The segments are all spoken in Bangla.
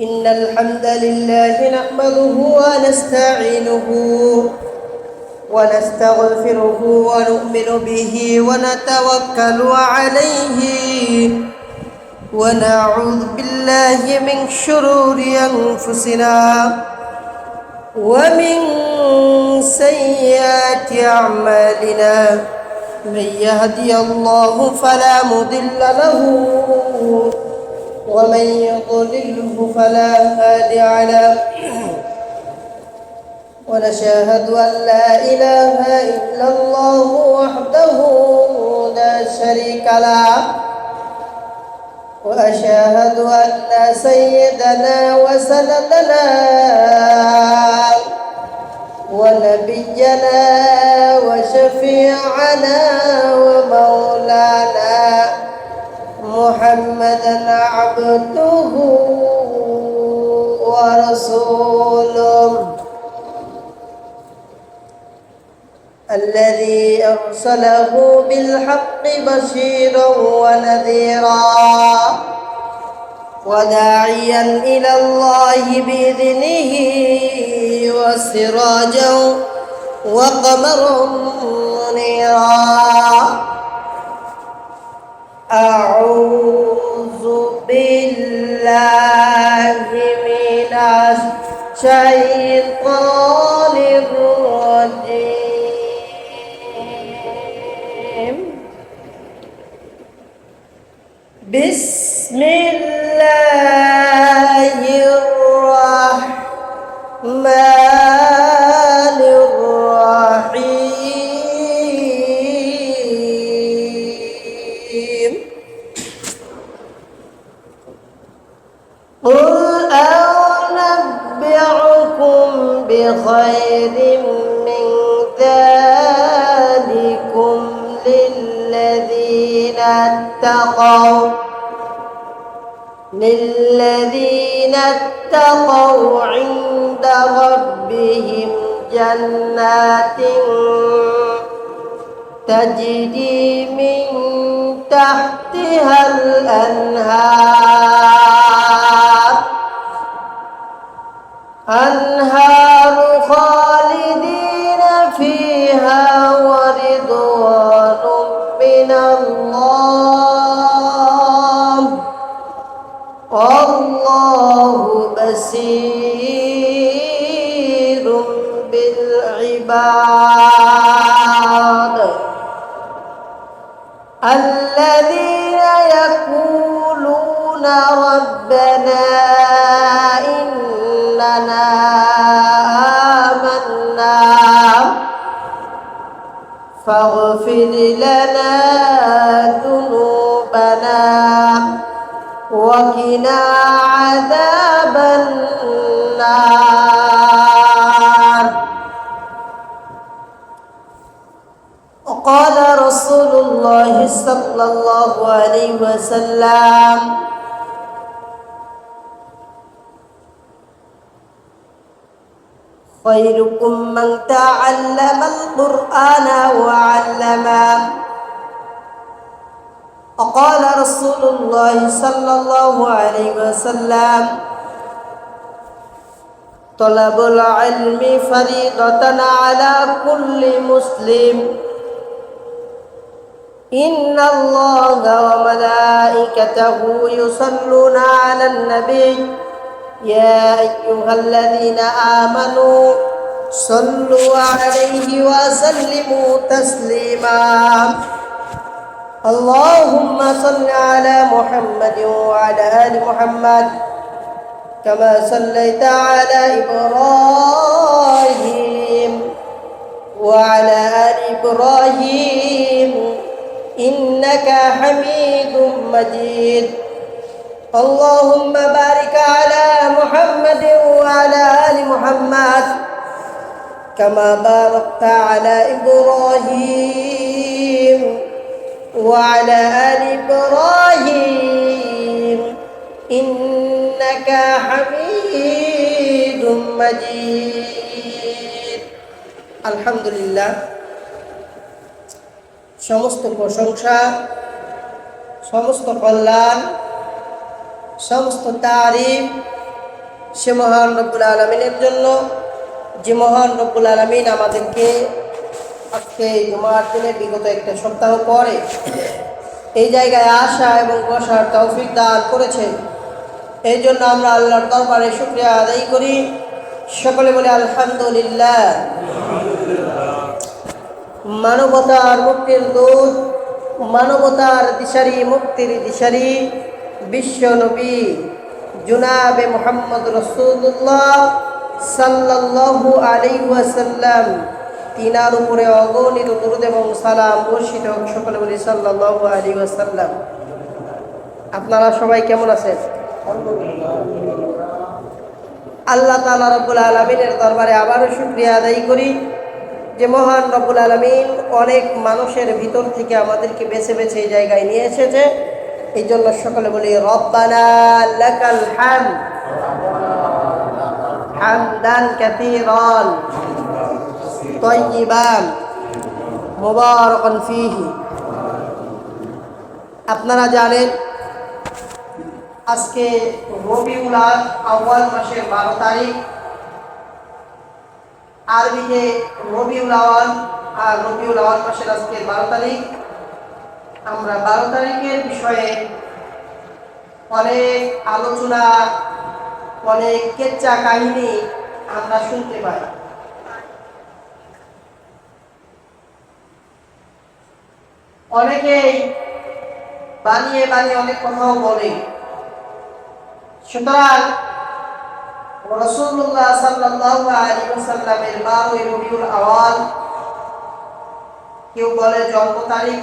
إن الحمد لله نحمده ونستعينه ونستغفره ونؤمن به ونتوكل عليه ونعوذ بالله من شرور أنفسنا ومن سيئات أعمالنا من يهدي الله فلا مضل له ومن يضلله فلا هادي له ونشهد أن لا إله إلا الله وحده لا شريك له وأشهد أن سيدنا وسندنا ونبينا وشفيعنا ومولانا محمدا عبده ورسوله الذي أرسله بالحق بشيرا ونذيرا وداعيا إلى الله بإذنه وسراجا وقمرا منيرا أعوذ بالله من الشيطان الرجيم بسم الله الرحمن الرحيم قل أنبئكم بخير من ذلكم للذين اتقوا عند ربهم جنات تجري من تحتها أنهار خالدين فيها ورضوان من الله والله بصير بالعباد الذين يقولون ربنا إننا آمنا فاغفر لنا ذنوبنا وقنا عذاب النار وقال رسول الله صلى الله عليه وسلم خيركم من تعلم القرآن وعلمه وقال رسول الله صلى الله عليه وسلم طلب العلم فريضة على كل مسلم إن الله وملائكته يصلون على النبي يا أيها الذين آمنوا صلوا عليه وسلموا تسليما اللهم صل على محمد وعلى آل محمد كما صليت على إبراهيم وعلى آل إبراهيم إنك حميد مجيد اللهم بارك على محمد وعلى آل محمد كما باركت على إبراهيم وعلى آل إبراهيم إنك حميد مجيد الحمد لله সমস্ত প্রশংসা সমস্ত কল্যাণ সমস্ত তারিফ সে মহান রব্বুল আলামিনের জন্য, যে মহান রব্বুল আলামিন আমাদেরকে আজকে জুমার দিনে বিগত একটা সপ্তাহ পরে এই জায়গায় আসা এবং বসার তৌফিক দান করেছেন। এই জন্য আমরা আল্লাহর দরবারে শুকরিয়া আদায় করি। সকলে বলে আলহামদুলিল্লাহ। মানবতার মুক্তির দূত, মানবতার দিশারি, মুক্তির দিশারি বিশ্ব নবী জনাবে মুহাম্মদ রাসূলুল্লাহ সাল্লাল্লাহু আলাইহি ওয়াসাল্লাম, তিনার উপরে অগণিত দরুদ এবং সালাম বর্ষিত হোক। সকলে বলি সাল্লাল্লাহু আলাইহি ওয়াসাল্লাম। আপনারা সবাই কেমন আছেন? আল্লাহ তাআলা রব্বুল আলামিনের দরবারে আবারও শুকরিয়া আদায় করি যে মহান রব্বুল আলামিন অনেক মানুষের ভিতর থেকে আমাদেরকে বেছে বেছে এই জায়গায় নিয়ে এসেছে। এই জন্য সকলে বলি রব্বানা লাকাল হামদ হামদান কাসীরান তাইয়িবান মুবারাকান ফীহি। আপনারা জানেন আজকে রবিউল আউয়াল মাসের 12 তারিখ, আরবিতে রবিউল আউয়াল, আর রবিউল আউয়াল মাসের আজকে 12 তারিখ। আমরা 12 তারিখের বিষয়ে অনেক আলোচনা, অনেক কেচ্চা কাহিনী আমরা শুনতে পাই। অনেকেই বানিয়ে বানিয়ে অনেক কথাও বলে। সুতরাং রাসূলুল্লাহ সাল্লাল্লাহু আলাইহি ওয়াসাল্লামের 12 রবিউল আউয়াল, কেউ বলে জন্ম তারিখ,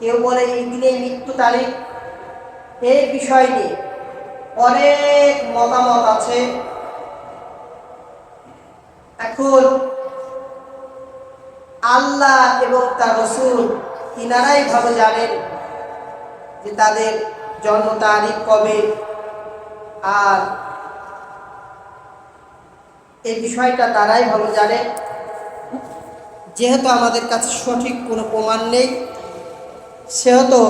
কেউ বলে ইদিনে মৃত্যু তারিখ। এই বিষয় নিয়ে অনেক মতামত আছে। এখন আল্লাহ এবং তার রাসূল তিনারাই ভালো জানেন যে তাদের জন্ম তারিখ কবে, আর এই বিষয়টা তারাই ভালো জানে। যেহেতু আমাদের কাছে সঠিক কোনো প্রমাণ নেই, সেহেতু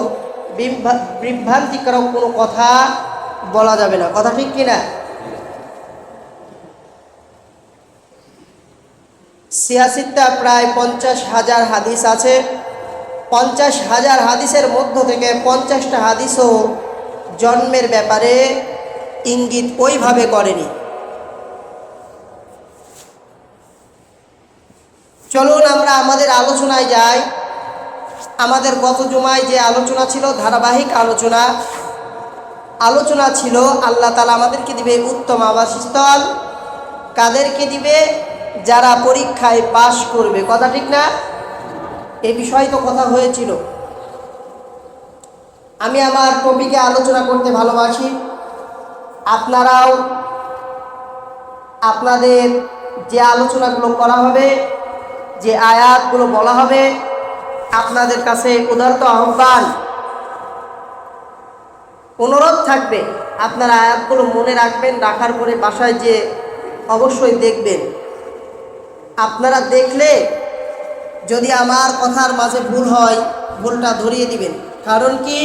বিভ্রান্তিকর কোনো কথা বলা যাবে না। কথা ঠিক কিনা? সিয়াসিত্তা প্রায় 50,000 হাদিস আছে। 50,000 হাদিসের মধ্য থেকে 50টা হাদিসও জন্মের ব্যাপারে ইঙ্গিত ওইভাবে করেনি। চলুন আমরা আমাদের আলোচনায় যাই। আমাদের গত জুমায় যে আলোচনা ছিল, ধারাবাহিক আলোচনা ছিল আল্লাহ তাআলা আমাদেরকে দিবে উত্তম আবাসস্থল। কাদেরকে দিবে? যারা পরীক্ষায় পাশ করবে। কথা ঠিক না? এই বিষয়ে তো কথা হয়েছিল। আমি আমার টপিকে আলোচনা করতে ভালোবাসি। আপনারাও আপনাদের যে আলোচনাগুলো করা হবে, যে আয়াতগুলো বলা হবে, আপনাদের কাছে উদারত আহ্বান, অনুরোধ থাকবে আপনারা আয়াতগুলো মনে রাখবেন। রাখার পরে বাসায় যে অবশ্যই দেখবেন। আপনারা দেখলে যদি আমার কথার মাঝে ভুল হয়, ভুলটা ধরিয়ে দিবেন। কারণ কি,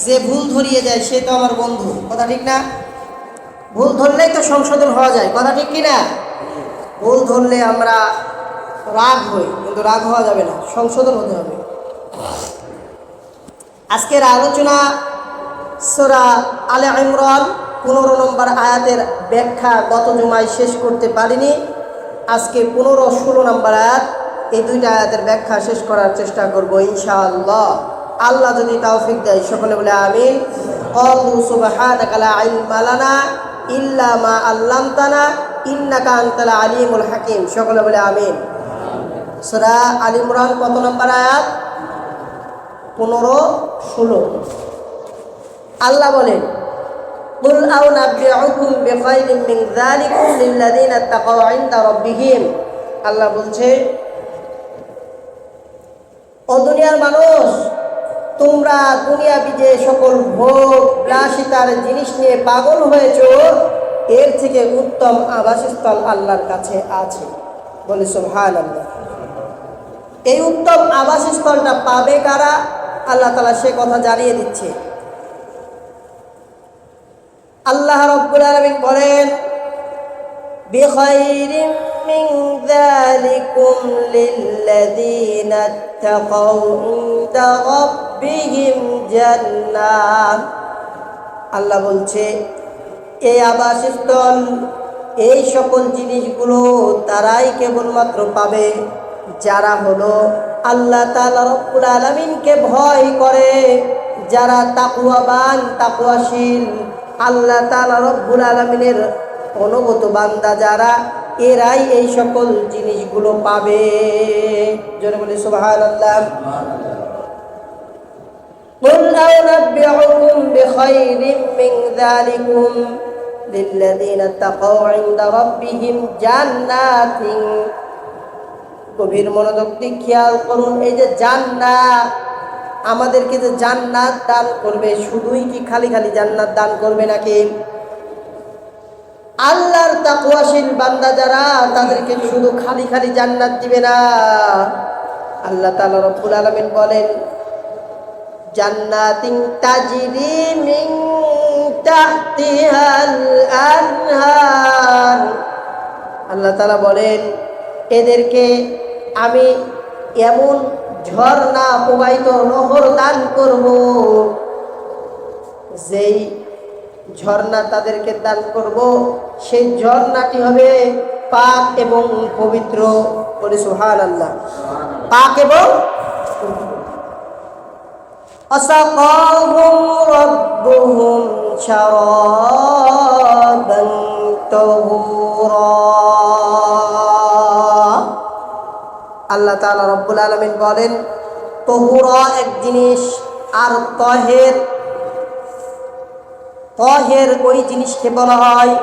যে ভুল ধরিয়ে যায় সে তো আমার বন্ধু। কথা ঠিক না? ভুল ধরলেই তো সংশোধন হওয়া যায়। কথা ঠিক কি না? ভুল ধরলে আমরা রাগ হই, কিন্তু রাগ হওয়া যাবে না, সংশোধন হতে হবে। আজকের আলোচনা সূরা আলে ইমরান 15 নম্বর আয়াতের ব্যাখ্যা গত জুমায় শেষ করতে পারিনি। আজকে 15-16 নম্বর আয়াত, এই দুইটা আয়াতের ব্যাখ্যা শেষ করার চেষ্টা করব ইনশাআল্লাহ। আল্লাহ যদি তৌফিক দেয়। সকলে বলে আমিন। ক্বালু সুবহানাকা লা ইলমা লানা ইল্লা মা আল্লামতানা ইন্নাকা আনতাল আলিমুল হাকিম। সকলে বলে আমিন। সূরা আল ইমরান কত নম্বর আয়াত? 15-16। আল্লাহ বলেন, কুল আউনাবিউকুম বিখাইরিম মিন যালিকুম লিল্লাযিনা তাকাউ ইনদা রাব্বিহিম। আল্লাহ বলছে, ও দুনিয়ার মানুষ, তোমরা দুনিয়াবি যে সকল ভোগ বিলাসিতার জিনিস নিয়ে পাগল হয়েছ, এর থেকে উত্তম আবাসস্থল আল্লাহর কাছে আছে। বলে সুবহানাল্লাহ। এই উত্তম আবাসস্থলটা পাবে কারা? আল্লাহ তাআলা সে কথা জানিয়ে দিচ্ছে। আল্লাহ রাব্বুল আলামিন বলেন, বিখাইরিম মিন যালিকুম লিল্লাযীনা ইত্তাকাউ ইনদা রাব্বিহিম জান্নাত। আল্লাহ বলছে, এই আবাসস্থল, এই সকল জিনিসগুলো তারাই কেবলমাত্র পাবে যারা হলো আল্লাহ তাআলা রব্বুল আলামিনকে ভয় করে, যারা তাকওয়াবান, তাকওয়াশীল, আল্লাহ তাআলা রব্বুল আলামিনের অনুগত বান্দা যারা, এরাই এই সকল জিনিসগুলো পাবে। জোরে বলি সুবহানাল্লাহ। قل أنبئكم بخير من ذلكم للذين اتقوا عند ربهم جنات। গভীর মনোযোগ দিয়ে খেয়াল করুন, এই যে জান্নাত, আমাদেরকে যে জান্নাত দান করবে, শুধুই কি খালি খালি জান্নাত দান করবে নাকি আল্লাহর তাকওয়াশীল বান্দা যারা, তাদেরকে শুধু খালি খালি জান্নাত দিবে না। আল্লাহ তাআলা রব্বুল আলামিন বলেন, জান্নাতিন তাজরি মিন তাহতিহাল আনহার। আল্লাহ তাআলা বলেন, এদেরকে আমি এমন ঝর্ণা প্রবাহিত নহর দান করব, যেই ঝর্ণা তাদেরকে দান করব, সেই ঝর্ণাটি হবে পাক এবং পবিত্র। বলি সুবহানাল্লাহ। পাক এবং أسقاهم ربهم شرابا طهورا। আল্লাহ তাআলা রব্বুল আলামিন বলেন, তহুরা এক জিনিস, আর তহের, তহের ওই জিনিসকে বলা হয়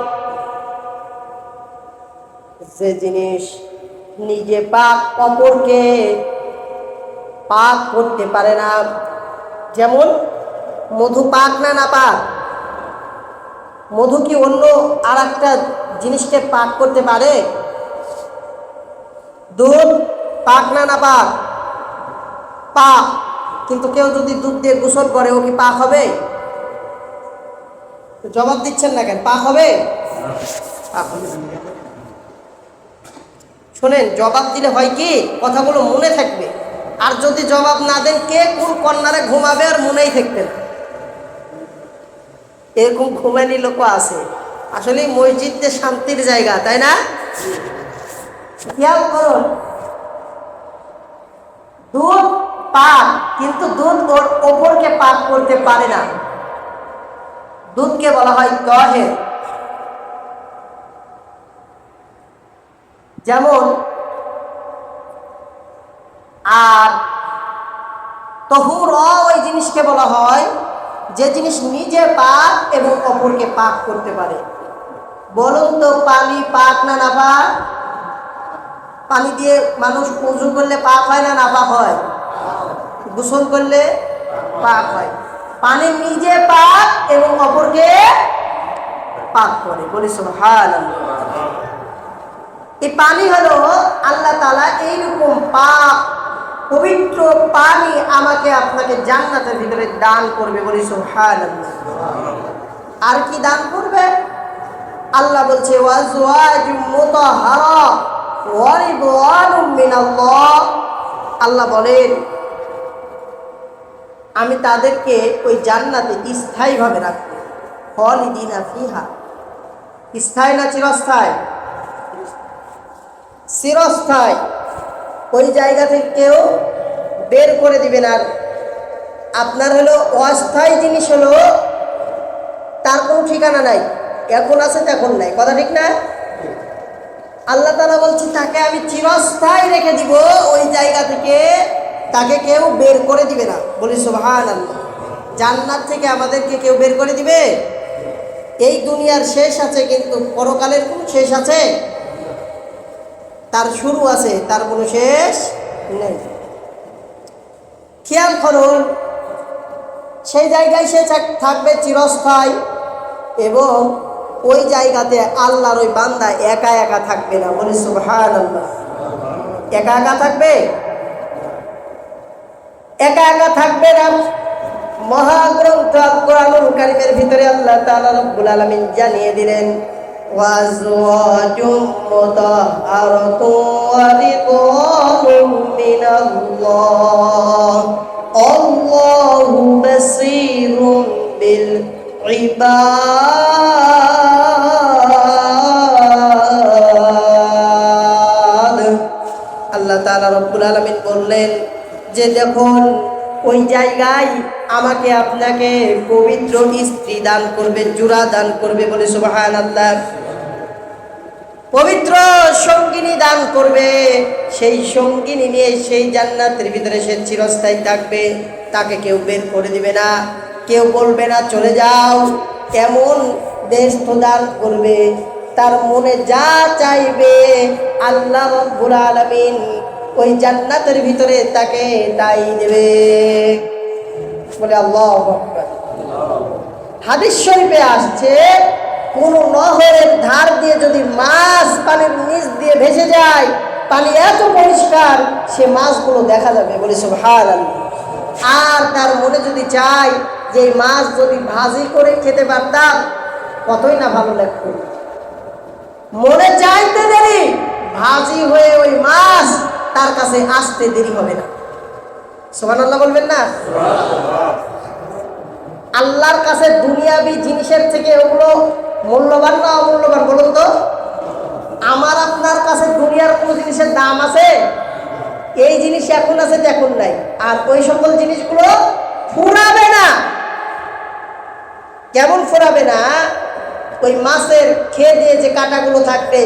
যে জিনিস নিজে পাক, অপরকে পাক করতে পারে না। যেমন মধু পাক না নাপাক? মধু কি অন্য আর একটা জিনিসকে পাক করতে পারে? দুধ পাক না নাপাক? পাক। কিন্তু কেউ যদি দুধ দিয়ে গোসল করে, ও কি পাক হবে? জবাব দিচ্ছেন না কেন? পাক হবে? পাক হবে। শোনেন, জবাব দিলে হয় কি, কথাগুলো মনে থাকবে। আর যদি জবাব না দেন, কে কোন কর্নারে ঘুমাবে আর মনেই থাকবে না। এরকম ঘুমানি লোক আছে। আসলে মসজিদ যে শান্তির জায়গা, তাই না? খেয়াল করুন, দুধ পাক, কিন্তু দুধ ওর ওপরকে পাক করতে পারে না। দুধকে বলা হয় তহের। যেমন, আর তহুর ওই জিনিসকে বলা হয় যে জিনিস নিজে পাক এবং অপরকে পাক করতে পারে। বলুন তো, পানি পাক না নাপাক? পানি দিয়ে মানুষ ওযু করলে পাক হয় না নাপাক হয়? গোসল করলে পাক হয়। পানি নিজে পাক এবং অপরকে পাক করে। বলি সুবহানাল্লাহ। এই পানি হলো আল্লাহ তাআলা এইরকম পাক পবিত্র পানি আমাকে আপনাকে জান্নাতের ভিতরে দান করবে। বলি সুবহানাল্লাহ। আর কি দান করবে? আল্লাহ বলছে, ওয়াজওয়াজুম মুতাহহারা ওয়া রিদওয়ানুম মিনাল্লাহ। আল্লাহ বলেন, আমি তাদেরকে ওই জান্নাতে স্থায়ীভাবে রাখব। খালিদিনা ফিহা, স্থায়ী না চিরস্থায়ী? চিরস্থায়ী। ওই জায়গা থেকে কেউ বের করে দিবেন। আর আপনার হলো অস্থায়ী জিনিস, হলো তার কোনো ঠিকানা নাই, এখন আছে তখন নাই। কথা ঠিক না? আল্লাহ তাআলা বলছে, তাকে আমি চিরস্থায়ী রেখে দিব ওই জায়গা থেকে, তাকে কেউ বের করে দিবে না। বলি সুবহানাল্লাহ। জান্নাত থেকে আমাদেরকে কেউ বের করে দিবে? এই দুনিয়ার শেষ আছে, কিন্তু পরকালের কোনো শেষ আছে? তার শুরু আছে, তার কোনো শেষ নেই। খেয়াল করুন, সেই জায়গায় সে থাকবে চিরস্থায়ী, এবং ওই জায়গাতে আল্লাহর ওই বান্দা একা একা থাকবে না। বলি সুবহানাল্লাহ। একা একা থাকবে? একা একা থাকবে না। মহাগ্রন্থ আল কোরআনুল কারীমের ভিতরে আল্লাহ তাআলা রব্বুল আলামিন জানিয়ে দিলেন ওয়াজওয়াজুম মুতাহহারাতুন ওয়া রিদওয়ানুম মিনাল্লাহ আল্লাহু বাসীরুম বিল ইবাদ। আল্লাহ তাআলা রব্বুল আলামিন বললেন যে দেখুন ওই জায়গায় আমাকে আপনাকে পবিত্র স্ত্রী দান করবে, জোড়া দান করবে, বলে সুবহানাল্লাহ। পবিত্র সঙ্গিনী দান করবে, সেই সঙ্গিনী নিয়ে সেই জান্নাতের ভিতরে সে চিরস্থায়ী থাকবে, তাকে কেউ বের করে দিবে না, কেউ বলবে না চলে যাও। এমন দেশ তো দান করবে, তার মনে যা চাইবে আল্লাহ রাব্বুল আলামিন ওই জান্নাতের ভিতরে তাকে তাই দেবে, বলে আল্লাহু আকবার। হাদিস শরীফে আসছে কোন নহরের ধার দিয়ে যদি মাছ পানির নিচ দিয়ে ভেসে যায়, পানি এত পরিষ্কার সে মাছগুলো দেখা যাবে, বলে সুবহানাল্লাহ। আর তার মনে যদি চায় যে মাছ যদি ভাজি করে খেতে পারতাম কতই না ভালো লাগতো, মনে চাইতে দেরি ভাজি হয়ে ওই মাছ তার কাছে আসতে দেরি হবে না। সুবহানাল্লাহ বলবেন না? আল্লাহর কাছে দুনিয়াবি জিনিসের থেকে ওগুলো মূল্যবান না অমূল্যবান বলুন তো? আমার আপনার কাছে দুনিয়ার কোনো জিনিসের দাম আছে? এই জিনিস এখন আছে এখন নাই, আর ওই সকল জিনিসগুলো ফুরাবে না। কেমন ফুরাবে না? ওই মাছের খেয়ে দিয়ে যে কাঁটাগুলো থাকবে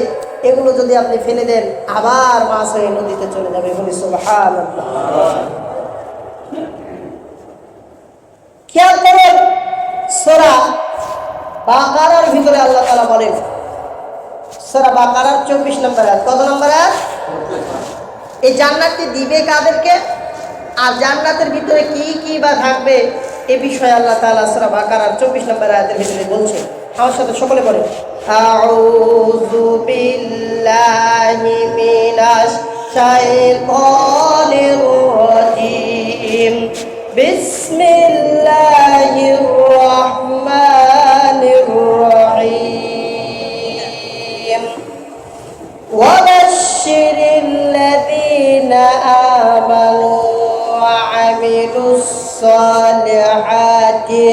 এগুলো যদি আপনি ফেলে দেন আবার মাছ হয়ে নদীতে চলে যাবে, বলি সুবহানাল্লাহ। খেয়াল করুন সূরা বাকারার ভিতরে আল্লাহ তাআলা বলেন, সূরা বাকারার 24 নম্বর আয়াত। কত নম্বর আয়াত? এই জান্নাতটি দিবে কাদেরকে আর জান্নাতের ভিতরে কি কি বা থাকবে এ বিষয়ে আল্লাহ তাআলা সূরা বাকারার 24 নম্বর আয়াতের ভিতরে বলছেন। আমার সাথে সকলে বলেন, আউযু বিল্লাহি মিনাশ শাইতানির রাজিম, বিসমিল্লাহির রহমানির রহিম, ওয়াবাশশিরিল লাযীনা আমানু ওয়া আমিলুস সালিহাতি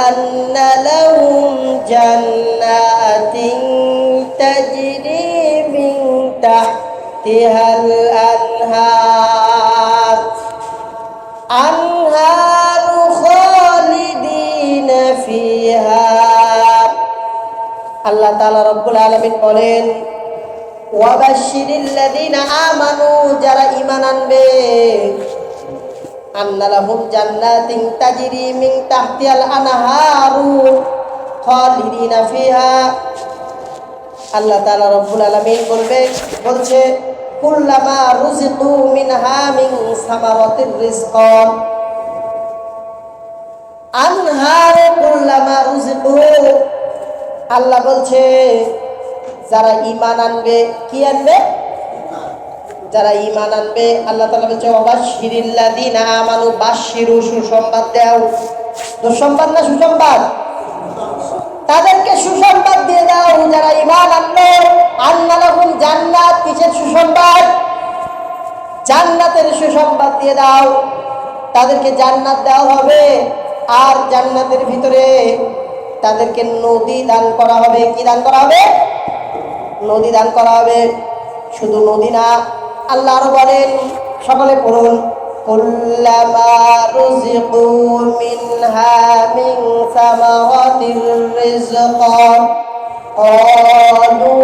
আন্না লাহুম জান্নাতিন তাজরি মিন তাহতিহাল আনহার আনহারু খালিদিনা ফিহা। আল্লাহ তাআলা রব্বুল আলামিন বলেন, ওয়াবাশশিরিল লাযীনা আমানু, যারা ঈমান আনবে, আন্না লাহুম জান্নাতিন তাজরি মিন তাহতিহাল আনহারু খালিদিনা ফিহা। আল্লাহ তাআলা রব্বুল আলামিন বলছে কুল্লামা রুজিকু মিনহা মিন সামারাতির রিজকান আনহারু কুল্লামা রুজিকু। আল্লাহ বলছে যারা ঈমান আনবে, কি আনবে? যারা ঈমান আনবে, আল্লাহ তাআলা বলছে ওয়াবাশশিরিল লাযীনা আমানু, বাশশিরু, সুসংবাদ দাও। দুঃসংবাদ না সুসংবাদ? তাদেরকে সুসংবাদ দিয়ে দাও যারা ঈমান আনলো। আন্না লাহুম জান্নাত, কিসের সুসংবাদ? জান্নাতের সুসংবাদ দিয়ে দাও। তাদেরকে জান্নাত দেওয়া হবে, আর জান্নাতের ভিতরে তাদেরকে নদী দান করা হবে। কি দান করা হবে? নদী দান করা হবে। শুধু নদী না, আল্লাহ আরো বলেন, সকলে পড়ুন, কুল্লামা রুজিকু মিনহা মিন সামারাতির রিজকান ক্বালু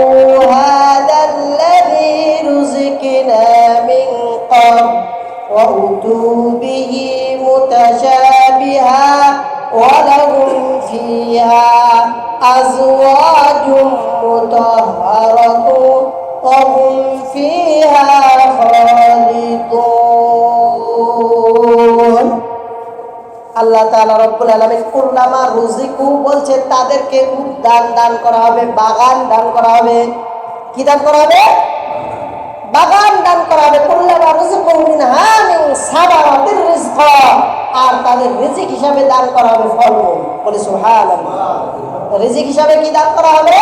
হাযাল্লাযী রুজিকনা মিন ক্বাবল ওয়া উতু বিহি মুতাশাবিহা ওয়া লাহুম ফিহা আজওয়াজুম মুতাহহারাতুন ওয়া হুম ফিহা খালিদুন। আল্লাহ তাআলা রব্বুল আলামিন কুল্লামা রুজিকু বলছে তাদেরকে উদ্যান দান করা হবে, বাগান দান করা হবে। কি দান করা হবে? বাগান দান করা হবে। কুল্লামা রুজিকু মিনহা মিন সামারাতির রিজকান, আর তাদের রিজিক হিসাবে দান করা হবে ফলমূল। বলে সুবহানাল্লাহ। রিজিক হিসাবে কি দান করা হবে?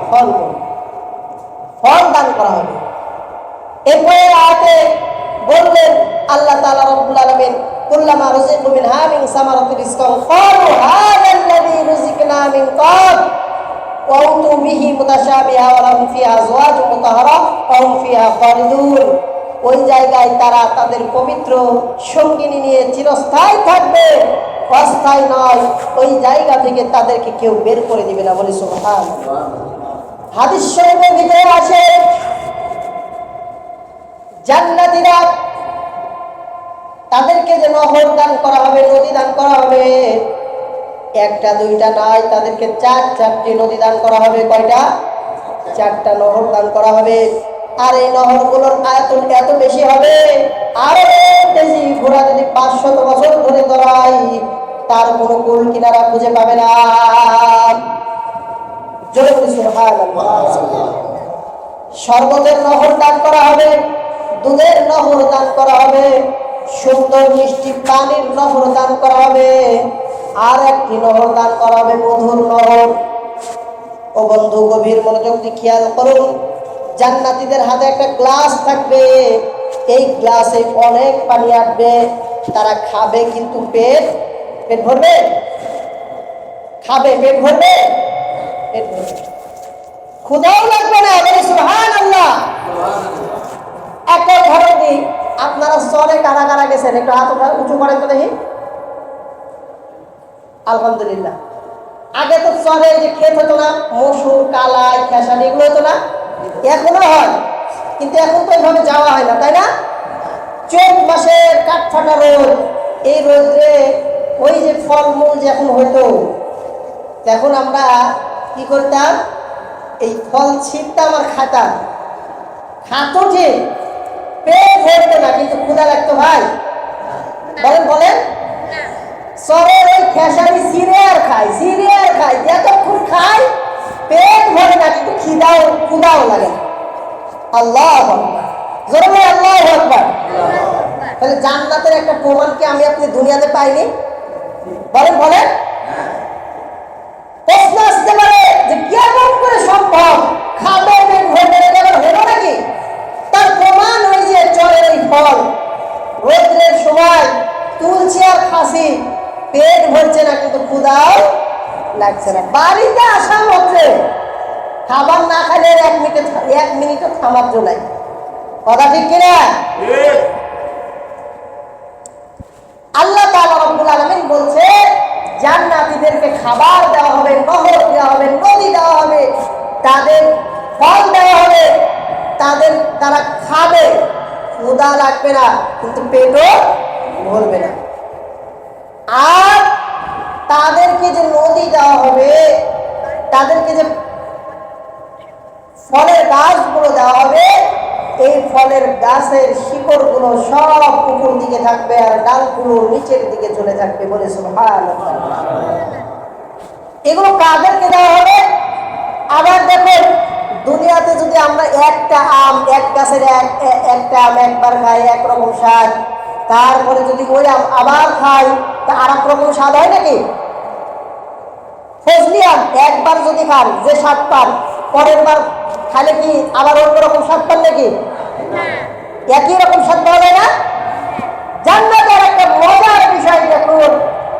ফলমূল, ফল দান করা হবে। এরপরে আয়াতে বললেন আল্লাহ তাআলা রব্বুল আলামিন, কুল্লামা রুজিকু মিনহা মিন সামারাতির রিজকান ক্বালু হাযাল্লাযী রুজিকনা মিন ক্বাব ওয়া উতু বিহি মুতাশাবিহা ওয়া লাহুম ফিহা আজওয়াজুন মুতাহহারা ওয়া হুম ফিহা খালিদুন। ওই জায়গায় তারা তাদের পবিত্র সঙ্গিনী নিয়ে চিরস্থায়ী থাকবে, অস্থায়ী নয়। ওই জায়গা থেকে তাদেরকে কেউ বের করে দিবে না। বলে সুবহানাল্লাহ। হাদিস শরীফের ভিতরে আছে জান্নাতীরা তাদেরকে যে নহর দান করা হবে, নদী দান করা হবে, একটা দুইটা নয়, তাদেরকে চারটি নদী দান করা হবে। কয়টা? 4টা নহর দান করা হবে। আর এই নহরগুলোর আয়তন এত বেশি হবে, আর বেশি ঘোড়া যদি 500 বছর ধরে দৌড়ায় তার কোনো কুল কিনারা খুঁজে পাবে না। জোরে বলি সুবহানাল্লাহ। শরবতের নহর দান করা হবে, দুধের নহর দান করা হবে, সুন্দর মিষ্টি পানির নহর দান করা হবে, আর একটি নহর দান করা হবে মধুর নহর। ও বন্ধু, গভীর মনোযোগ দিয়ে খেয়াল করুন, জান্নাতীদের হাতে একটা গ্লাস থাকবে, এই গ্লাসে অনেক পানি আসবে। তারা খাবে কিন্তু পেট ভরবে? খাবে, পেট ভরবে? পেট ভরবে, ক্ষুধাও লাগবে না। বলে সুবহানাল্লাহ। একটা উদাহরণ দিই, আপনারা চরে কারা কারা গেছেন? একটু হাত উঁচু করেন তো দেখি। আলহামদুলিল্লাহ। আগে তো চরে যে ক্ষেত হতো না, মসুর, কালাই, খেসারি, এগুলো হতো না? এখনো হয়, কিন্তু এখন তো এইভাবে যাওয়া হয় না, তাই না? চৈত মাসের কাঠফাটা রোদ, এই রোদে ওই যে ফলমূল যখন হতো, তখন আমরা কি করতাম? এই ফল ছিঁড়তাম আর খাতাম। খাতো ঠিক, পেট ভরতো না, কিন্তু ক্ষুধা লাগতো। ভাই বলেন বলেন, সরের ওই খেসারি সিরিয়ার খাই, যতক্ষণ খাই পেট ভরে না, কিন্তু ক্ষুধাও লাগে। আল্লাহু আকবার, জোরে বলে আল্লাহু আকবার। তাহলে জান্নাতের একটা প্রমাণ কি আমি আপনি দুনিয়াতে পাইনি? বলেন বলেন। প্রশ্ন আসতে পারে যে কেমন করে সম্ভব? খাবে পেট ভরবে না, এবার হলো নাকি? তার প্রমাণ ওই যে চরের এই ফল, রোদ্রের সময় তুলছে আর খাসি, পেট ভরছে না কিন্তু ক্ষুধাও লাগছে না। বাড়িতে আসা মাত্রে খাবার না খেলে 1 মিনিটও থামার জন্য নাই। কথা ঠিক কিনা? আল্লাহ তাআলা রব্বুল আলামিন বলছে জান্নাতীদেরকে খাবার দেওয়া হবে, নহর দেওয়া হবে, নদী দেওয়া হবে, তাদের ফল দেওয়া হবে, তারা খাবে, ক্ষুধা লাগবে না, কিন্তু পেটও ভরবে না। আর তাদেরকে যে নদী দেওয়া হবে, তাদেরকে যে ফলের গাছগুলো দেওয়া হবে, এই ফলের গাছের শিকড়গুলো সব উপর দিকে থাকবে আর ডালগুলো নিচের দিকে চলে থাকবে। বলে সুবহানাল্লাহ। এগুলো কাদেরকে দেওয়া হবে? আবার দেখেন, দুনিয়াতে যদি আমরা একটা আম, এক গাছের একটা আম একবার খাই, একরকম স্বাদ, তারপরে যদি ওই আম আবার খাই, তা আর এক রকম স্বাদ হয় নাকি? ফজলি আম একবার যদি খান যে স্বাদ পান, পরের বার খালে কি আবার অন্যরকম স্বাদ পান নাকি? একই রকম স্বাদ পাওয়া যায় না? জান্নাতের একটা মজার বিষয় দেখুন,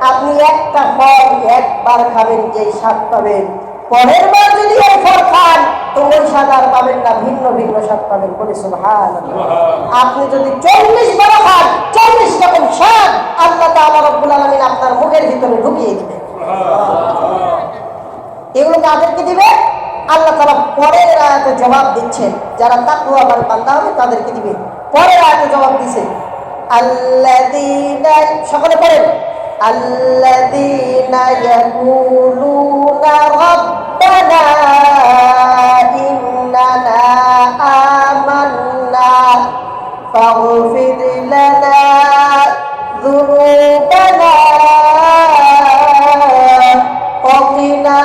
আপনি একটা ফল একবার খাবেন, যেই স্বাদ পাবেন, পরের বার যদি ওই ফল খান তো ওই স্বাদ আর পাবেন না, ভিন্ন ভিন্ন স্বাদ পাবেন। বলে সুবহানাল্লাহ। আপনি যদি 40 বার খান, 40 রকম স্বাদ আল্লাহ তাআলা রব্বুল আলামিন আপনার মুখের ভিতরে ঢুকিয়ে দিবেন। এগুলো কাদেরকে দিবে? আল্লাহ তাআলা পরের আয়াতে জবাব দিচ্ছেন, যারা তাকওয়াবান বান্দা হবে তাদেরকে দিবে। পরের আয়াতে জবাব দিয়েছে আল্লাযীনা, সকলে পড়েন, আল্লাযীনা ইয়াকুলুনা রাব্বানা ইন্নানা আমান্না ফাগফির লানা যুনুবানা ওয়া কিনা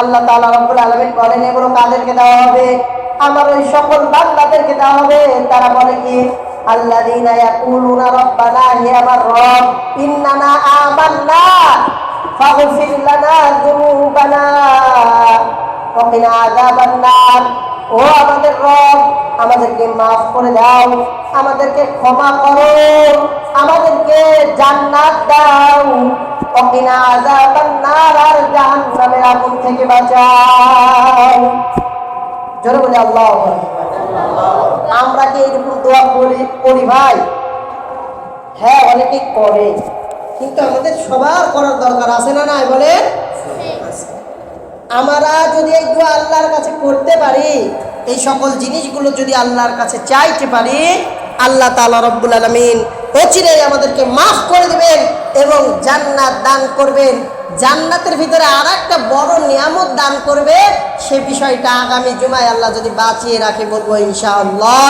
আল্লাহ তাআলা রব্বুল আলামিন বলেন এগুলো কাদেরকে দেওয়া হবে? আমার ওই সকল বান্দাদেরকে দেওয়া হবে। তারা বলে কি, আল্লাযীনা ইয়াকুলুনা রাব্বানা, হে আমার রব, ইন্নানা আমান্না ফাগফির লানা যুনুবানা ওয়া কিনা আযাবান নার। ও আমাদের রব, আমাদেরকে মাফ করে দাও, আমাদেরকে ক্ষমা করো, আমাদেরকে জান্নাত দাও, ওয়া কিনা আযাবান নার, আর জাহান্নামের আগুন থেকে বাঁচাও। জোরে বলে আল্লাহু আকবার। আমরা কি এরকম দোয়া করি ভাই? হ্যাঁ, অনেকেই করে, কিন্তু আমাদের সবার করার দরকার আছে না নাই বলেন? আমরা যদি এই দোয়া আল্লাহর কাছে করতে পারি, এই সকল জিনিসগুলো যদি আল্লাহর কাছে চাইতে পারি, আল্লাহ তাআলা রব্বুল আলামিন অচিরেই আমাদেরকে মাফ করে দেবেন এবং জান্নাত দান করবেন। জান্নাতের ভিতরে আর একটা বড় নিয়ামত দান করবে, সে বিষয়টা আগামী জুমায় আল্লাহ যদি বাঁচিয়ে রাখে বলবো ইনশাআল্লাহ।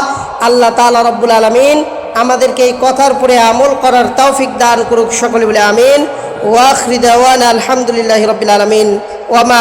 আল্লাহ তাআলা রব্বুল আলামিন আমাদেরকে এই কথার উপরে আমল করার তৌফিক দান করুক। সকলে বলে আমিন। ওয়া আখিরু দাওয়ানা আলহামদুলিল্লাহি রাব্বিল আলামিন। ওয়া মা